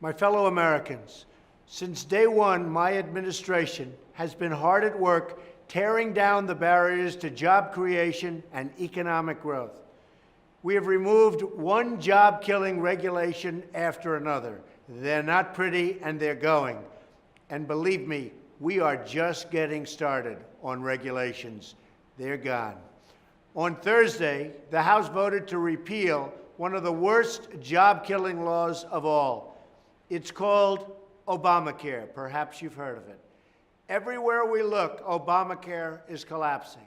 My fellow Americans, since day one, my administration has been hard at work tearing down the barriers to job creation and economic growth. We have removed one job-killing regulation after another. They're not pretty, and they're going. And believe me, we are just getting started on regulations. They're gone. On Thursday, the House voted to repeal one of the worst job-killing laws of all. It's called Obamacare. Perhaps you've heard of it. Everywhere we look, Obamacare is collapsing.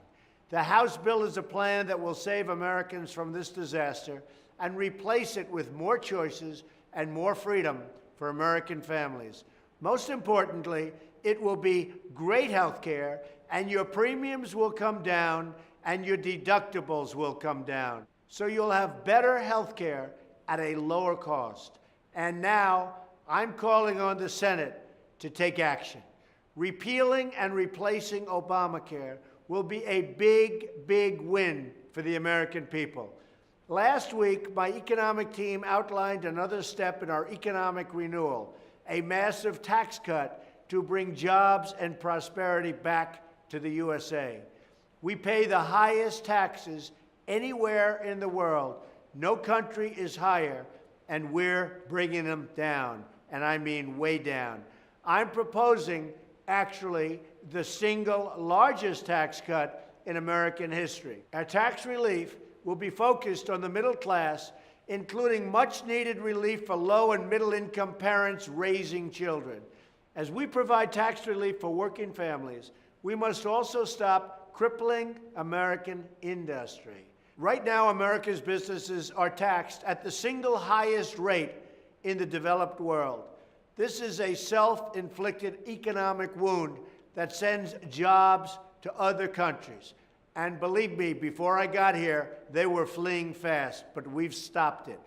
The House bill is a plan that will save Americans from this disaster and replace it with more choices and more freedom for American families. Most importantly, it will be great health care, and your premiums will come down, and your deductibles will come down. So you'll have better health care at a lower cost. And now, I'm calling on the Senate to take action. Repealing and replacing Obamacare will be a big, big win for the American people. Last week, my economic team outlined another step in our economic renewal, a massive tax cut to bring jobs and prosperity back to the USA. We pay the highest taxes anywhere in the world. No country is higher, and we're bringing them down, and I mean way down. I'm proposing, actually, the single largest tax cut in American history. Our tax relief will be focused on the middle class, including much-needed relief for low- and middle-income parents raising children. As we provide tax relief for working families, we must also stop crippling American industry. Right now, America's businesses are taxed at the single highest rate in the developed world. This is a self-inflicted economic wound that sends jobs to other countries. And believe me, before I got here, they were fleeing fast, but we've stopped it.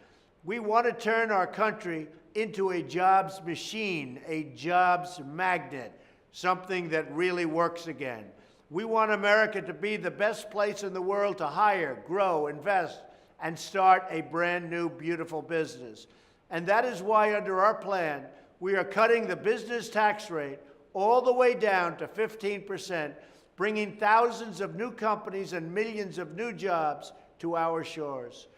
We want to turn our country into a jobs machine, a jobs magnet, something that really works again. We want America to be the best place in the world to hire, grow, invest, and start a brand new, beautiful business. And that is why, under our plan, we are cutting the business tax rate all the way down to 15%, bringing thousands of new companies and millions of new jobs to our shores.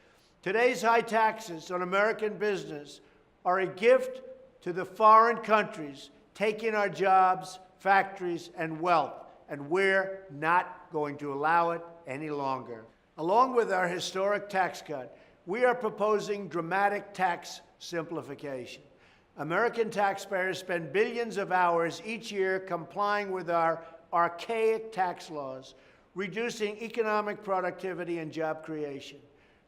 Today's high taxes on American business are a gift to the foreign countries taking our jobs, factories, and wealth, and we're not going to allow it any longer. Along with our historic tax cut, we are proposing dramatic tax simplification. American taxpayers spend billions of hours each year complying with our archaic tax laws, reducing economic productivity and job creation.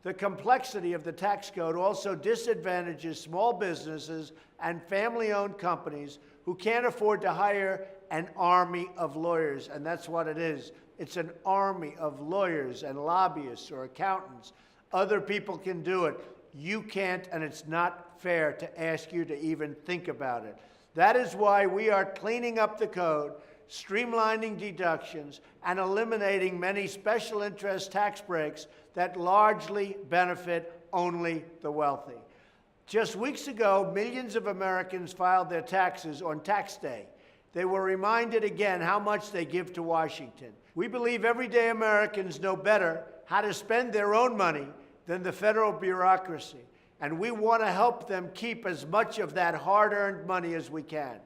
The complexity of the tax code also disadvantages small businesses and family-owned companies who can't afford to hire an army of lawyers, and that's what it is. It's an army of lawyers and lobbyists or accountants. Other people can do it. You can't, and it's not fair to ask you to even think about it. That is why we are cleaning up the code, streamlining deductions, and eliminating many special interest tax breaks that largely benefit only the wealthy. Just weeks ago, millions of Americans filed their taxes on tax day. They were reminded again how much they give to Washington. We believe everyday Americans know better how to spend their own money than the federal bureaucracy, and we want to help them keep as much of that hard-earned money as we can.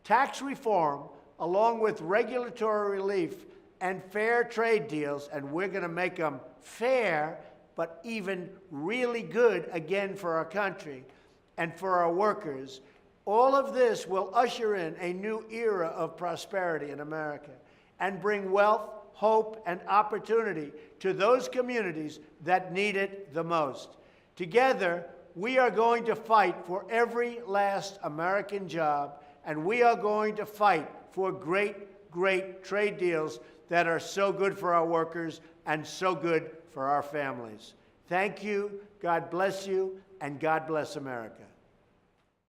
Tax reform, along with regulatory relief and fair trade deals, and we're going to make them fair, but even really good again for our country and for our workers. All of this will usher in a new era of prosperity in America and bring wealth, hope, and opportunity to those communities that need it the most. Together, we are going to fight for every last American job, and we are going to fight for great, great trade deals that are so good for our workers and so good for our families. Thank you, God bless you, and God bless America.